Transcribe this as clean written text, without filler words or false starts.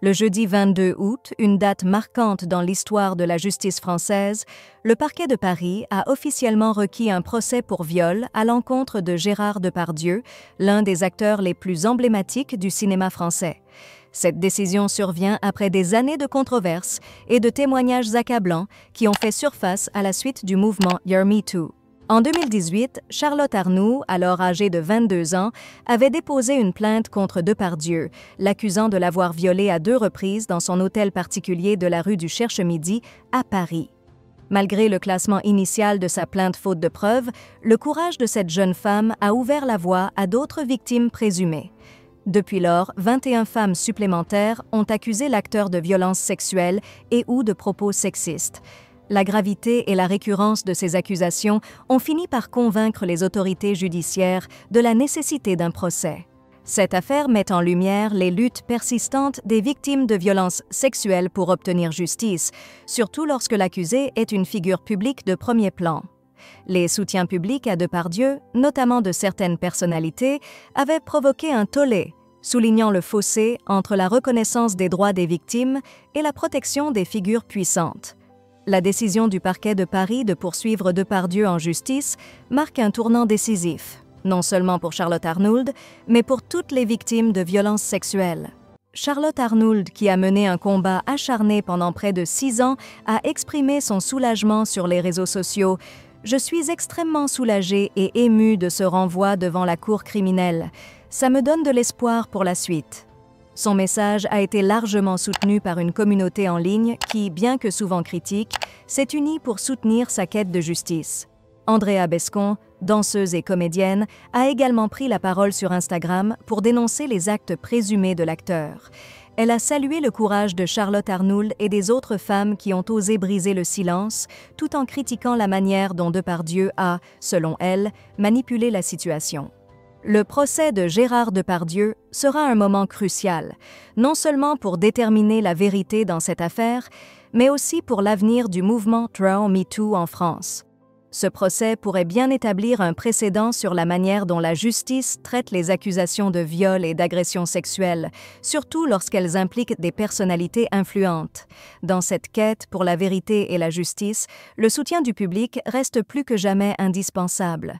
Le jeudi 22 août, une date marquante dans l'histoire de la justice française, le parquet de Paris a officiellement requis un procès pour viol à l'encontre de Gérard Depardieu, l'un des acteurs les plus emblématiques du cinéma français. Cette décision survient après des années de controverses et de témoignages accablants qui ont fait surface à la suite du mouvement You're Me Too. En 2018, Charlotte Arnoult, alors âgée de 22 ans, avait déposé une plainte contre Depardieu, l'accusant de l'avoir violée à 2 reprises dans son hôtel particulier de la rue du Cherche-Midi, à Paris. Malgré le classement initial de sa plainte faute de preuves, le courage de cette jeune femme a ouvert la voie à d'autres victimes présumées. Depuis lors, 21 femmes supplémentaires ont accusé l'acteur de violences sexuelles et ou de propos sexistes. La gravité et la récurrence de ces accusations ont fini par convaincre les autorités judiciaires de la nécessité d'un procès. Cette affaire met en lumière les luttes persistantes des victimes de violences sexuelles pour obtenir justice, surtout lorsque l'accusé est une figure publique de premier plan. Les soutiens publics à Depardieu, notamment de certaines personnalités, avaient provoqué un tollé, soulignant le fossé entre la reconnaissance des droits des victimes et la protection des figures puissantes. La décision du parquet de Paris de poursuivre Depardieu en justice marque un tournant décisif, non seulement pour Charlotte Arnoult, mais pour toutes les victimes de violences sexuelles. Charlotte Arnoult, qui a mené un combat acharné pendant près de 6 ans, a exprimé son soulagement sur les réseaux sociaux. « Je suis extrêmement soulagée et émue de ce renvoi devant la cour criminelle. Ça me donne de l'espoir pour la suite. » Son message a été largement soutenu par une communauté en ligne qui, bien que souvent critique, s'est unie pour soutenir sa quête de justice. Andrea Bescon, danseuse et comédienne, a également pris la parole sur Instagram pour dénoncer les actes présumés de l'acteur. Elle a salué le courage de Charlotte Arnoult et des autres femmes qui ont osé briser le silence, tout en critiquant la manière dont Depardieu a, selon elle, manipulé la situation. Le procès de Gérard Depardieu sera un moment crucial, non seulement pour déterminer la vérité dans cette affaire, mais aussi pour l'avenir du mouvement You're Me Too en France. Ce procès pourrait bien établir un précédent sur la manière dont la justice traite les accusations de viol et d'agression sexuelle, surtout lorsqu'elles impliquent des personnalités influentes. Dans cette quête pour la vérité et la justice, le soutien du public reste plus que jamais indispensable.